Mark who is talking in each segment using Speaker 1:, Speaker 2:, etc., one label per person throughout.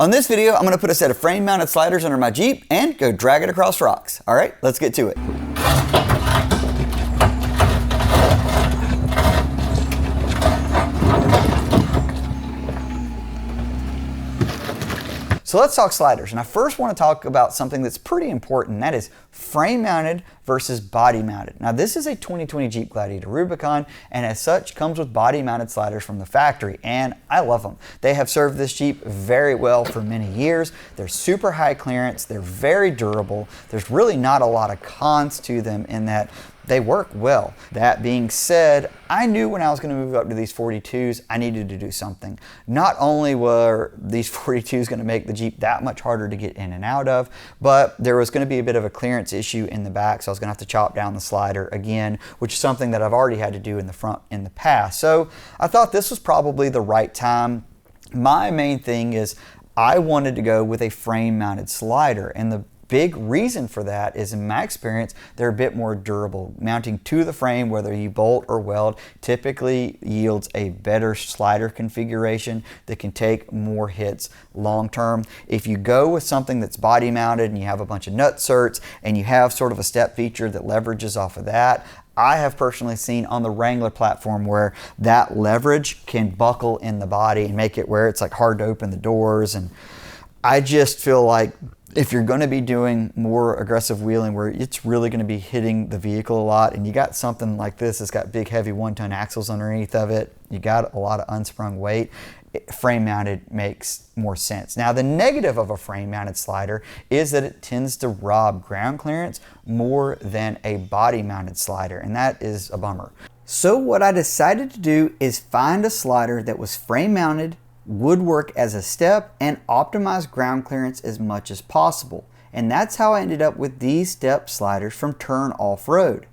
Speaker 1: On this video, I'm going to put a set of frame-mounted sliders under my Jeep and go drag it across rocks. All right, let's get to it. So let's talk sliders. And I first want to talk about something that's pretty important, and that is frame-mounted versus body-mounted. Now this is a 2020 Jeep Gladiator Rubicon, and as such comes with body-mounted sliders from the factory, and I love them. They have served this Jeep very well for many years. They're super high clearance, they're very durable. There's really not a lot of cons to them in that they work well. That being said, I knew when I was going to move up to these 42s, I needed to do something. Not only were these 42s going to make the Jeep that much harder to get in and out of, but there was going to be a bit of a clearance issue in the back, so I was going to have to chop down the slider again, which is something that I've already had to do in the front in the past. So I thought this was probably the right time. My main thing is I wanted to go with a frame-mounted slider, and the big reason for that is, in my experience, they're a bit more durable. Mounting to the frame, whether you bolt or weld, typically yields a better slider configuration that can take more hits long term. If you go with something that's body mounted and you have a bunch of nut certs and you have sort of a step feature that leverages off of that, I have personally seen on the Wrangler platform where that leverage can buckle in the body and make it where it's like hard to open the doors. And I just feel like if you're going to be doing more aggressive wheeling where it's really going to be hitting the vehicle a lot, and you got something like this that's got big heavy 1-ton axles underneath of it, you got a lot of unsprung weight, frame mounted makes more sense. Now the negative of a frame mounted slider is that it tends to rob ground clearance more than a body mounted slider, and that is a bummer. So what I decided to do is find a slider that was frame mounted, would work as a step, and optimize ground clearance as much as possible. And that's how I ended up with these step sliders from Turn Offroad.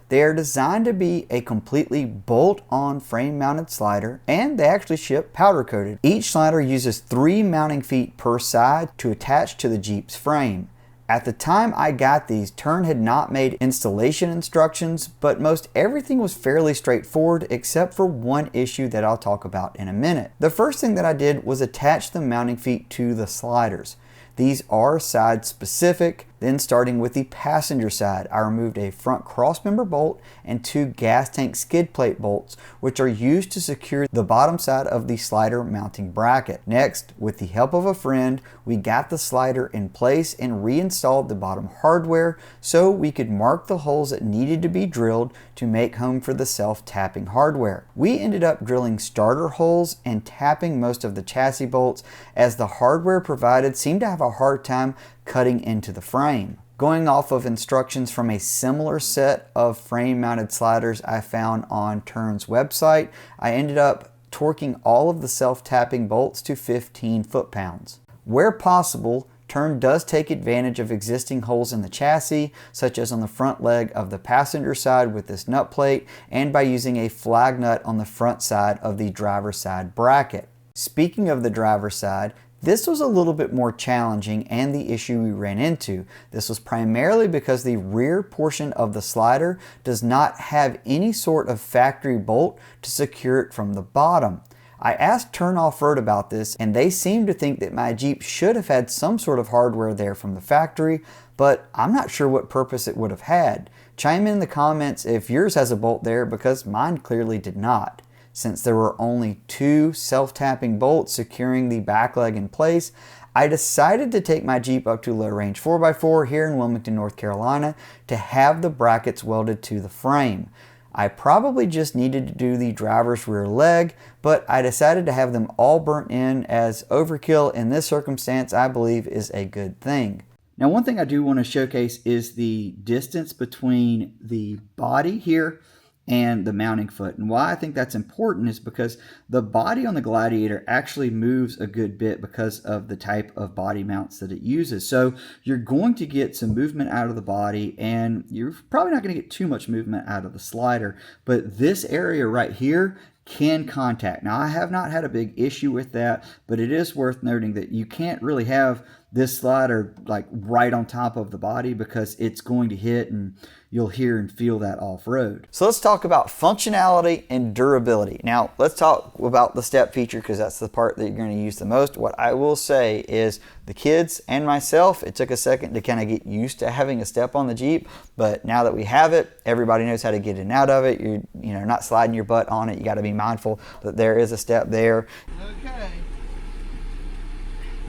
Speaker 1: They are designed to be a completely bolt-on frame-mounted slider, and they actually ship powder-coated. Each slider uses 3 mounting feet per side to attach to the Jeep's frame. At the time I got these, Turn had not made installation instructions, but most everything was fairly straightforward except for one issue that I'll talk about in a minute. The first thing that I did was attach the mounting feet to the sliders. These are side specific. Then starting with the passenger side, I removed a front crossmember bolt and 2 gas tank skid plate bolts, which are used to secure the bottom side of the slider mounting bracket. Next, with the help of a friend, we got the slider in place and reinstalled the bottom hardware so we could mark the holes that needed to be drilled to make home for the self-tapping hardware. We ended up drilling starter holes and tapping most of the chassis bolts, as the hardware provided seemed to have a hard time cutting into the frame. Going off of instructions from a similar set of frame mounted sliders I found on Turn's website, I ended up torquing all of the self-tapping bolts to 15 foot-pounds. Where possible, Turn does take advantage of existing holes in the chassis, such as on the front leg of the passenger side with this nut plate, and by using a flag nut on the front side of the driver's side bracket. Speaking of the driver's side, this was a little bit more challenging, and the issue we ran into. This was primarily because the rear portion of the slider does not have any sort of factory bolt to secure it from the bottom. I asked Turn Offroad about this, and they seemed to think that my Jeep should have had some sort of hardware there from the factory, but I'm not sure what purpose it would have had. Chime in the comments if yours has a bolt there, because mine clearly did not. Since there were only 2 self-tapping bolts securing the back leg in place, I decided to take my Jeep up to Low Range 4x4 here in Wilmington, North Carolina to have the brackets welded to the frame. I probably just needed to do the driver's rear leg, but I decided to have them all burnt in, as overkill in this circumstance I believe is a good thing. Now one thing I do want to showcase is the distance between the body here and the mounting foot. And why I think that's important is because the body on the Gladiator actually moves a good bit because of the type of body mounts that it uses. So you're going to get some movement out of the body, and you're probably not going to get too much movement out of the slider, but this area right here can contact. Now I have not had a big issue with that, but it is worth noting that you can't really have this slider like right on top of the body, because it's going to hit and you'll hear and feel that off-road. So let's talk about functionality and durability. Now let's talk about the step feature, because that's the part that you're going to use the most. What I will say is the kids and myself, it took a second to kind of get used to having a step on the Jeep, but now that we have it, everybody knows how to get in and out of it. You're not sliding your butt on it. You got to be mindful that there is a step there.
Speaker 2: Okay.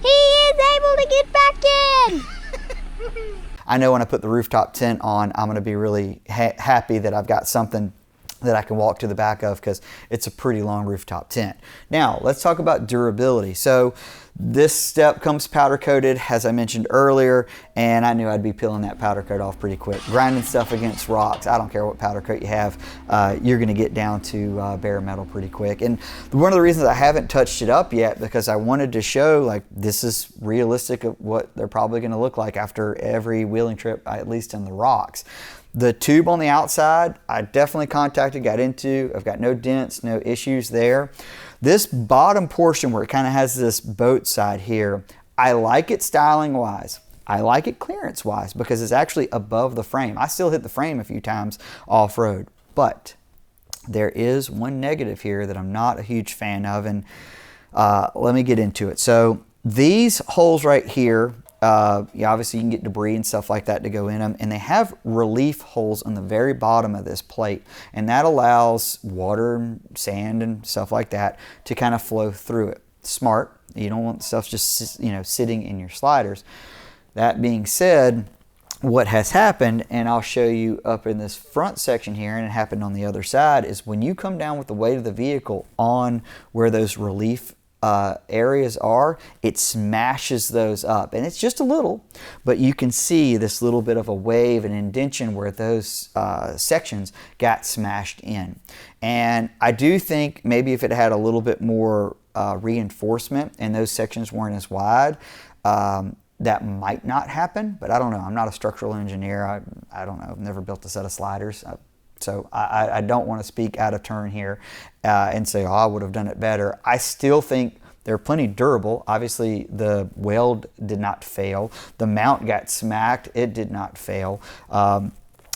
Speaker 3: He is able to get back in!
Speaker 1: I know when I put the rooftop tent on, I'm going to be really happy that I've got something that I can walk to the back of, because it's a pretty long rooftop tent. Now, let's talk about durability. So this step comes powder coated, as I mentioned earlier, and I knew I'd be peeling that powder coat off pretty quick. Grinding stuff against rocks, I don't care what powder coat you have, you're going to get down to bare metal pretty quick. And one of the reasons I haven't touched it up yet, because I wanted to show like this is realistic of what they're probably going to look like after every wheeling trip, at least in the rocks. The tube on the outside, I definitely got into. I've got no dents, no issues there. This bottom portion where it kind of has this boat side here, I like it styling wise. I like it clearance wise, because it's actually above the frame. I still hit the frame a few times off-road, but there is one negative here that I'm not a huge fan of, and let me get into it. So these holes right here, obviously you can get debris and stuff like that to go in them, and they have relief holes on the very bottom of this plate, and that allows water and sand and stuff like that to kind of flow through it. Smart. You don't want stuff just sitting in your sliders. That being said, what has happened, and I'll show you up in this front section here, and it happened on the other side, is when you come down with the weight of the vehicle on where those relief areas are, it smashes those up, and it's just a little, but you can see this little bit of a wave and indentation where those sections got smashed in. And I do think maybe if it had a little bit more reinforcement and those sections weren't as wide, that might not happen, but I don't know. I'm not a structural engineer. I don't know. I've never built a set of sliders. So I don't want to speak out of turn here and say, oh, I would have done it better. I still think they're plenty durable. Obviously, the weld did not fail. The mount got smacked. It did not fail.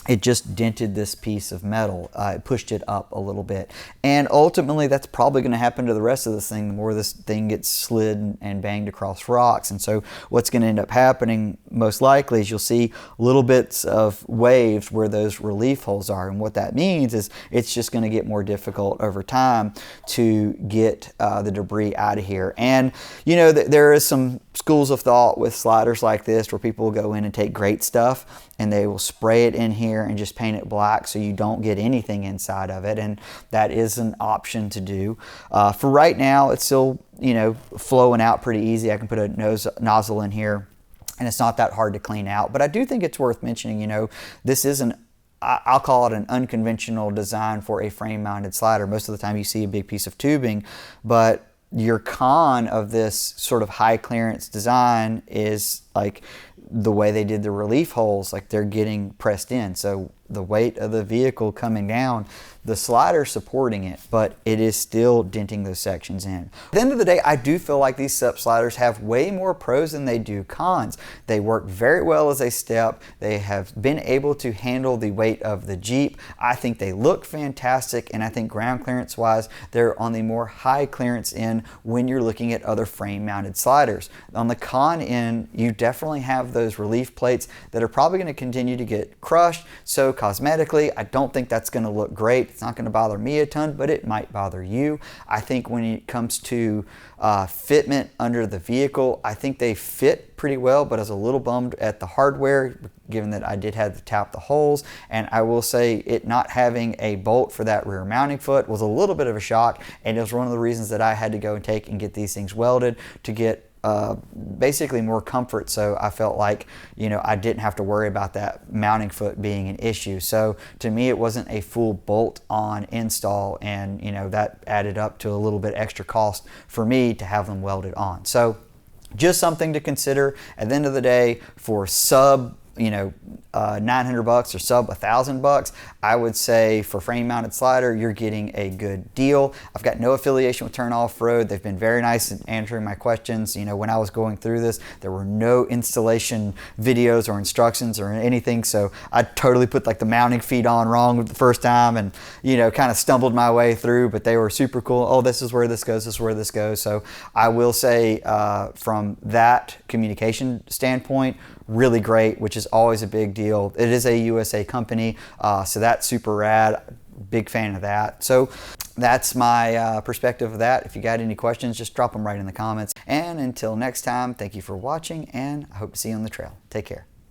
Speaker 1: It just dented this piece of metal. It pushed it up a little bit. And ultimately, that's probably going to happen to the rest of this thing the more this thing gets slid and banged across rocks. And so what's going to end up happening most likely is you'll see little bits of waves where those relief holes are. And what that means is it's just going to get more difficult over time to get the debris out of here. And, there is some schools of thought with sliders like this where people will go in and take great stuff and they will spray it in here and just paint it black so you don't get anything inside of it, and that is an option to do. For right now, it's still flowing out pretty easy. I can put a nozzle in here and it's not that hard to clean out, but I do think it's worth mentioning, this isn't, I'll call it an unconventional design for a frame mounted slider. Most of the time you see a big piece of tubing, but your con of this sort of high clearance design is like the way they did the relief holes, like they're getting pressed in. So the weight of the vehicle coming down, the slider supporting it, but it is still denting those sections in. At the end of the day, I do feel like these step sliders have way more pros than they do cons. They work very well as a step. They have been able to handle the weight of the Jeep. I think they look fantastic, and I think ground clearance wise, they're on the more high clearance end when you're looking at other frame mounted sliders. On the con end, you definitely have those relief plates that are probably going to continue to get crushed. So cosmetically, I don't think that's going to look great. It's not going to bother me a ton, but it might bother you. I think when it comes to fitment under the vehicle, I think they fit pretty well, but I was a little bummed at the hardware, given that I did have to tap the holes. And I will say it not having a bolt for that rear mounting foot was a little bit of a shock, and it was one of the reasons that I had to go and take and get these things welded to get basically more comfort, so I felt like I didn't have to worry about that mounting foot being an issue. So to me, it wasn't a full bolt-on install, and that added up to a little bit extra cost for me to have them welded on. So just something to consider. At the end of the day, for sub $900 or sub $1,000, I would say for frame mounted slider, you're getting a good deal. I've got no affiliation with Turn Off-Road. They've been very nice in answering my questions. When I was going through this, there were no installation videos or instructions or anything, so I totally put like the mounting feet on wrong the first time and kind of stumbled my way through, but they were super cool. Oh, this is where this goes, this is where this goes. So I will say from that communication standpoint, really great, which is always a big deal. It is a USA company, so that's super rad. Big fan of that. So that's my perspective of that. If you got any questions, just drop them right in the comments. And until next time, thank you for watching, and I hope to see you on the trail. Take care.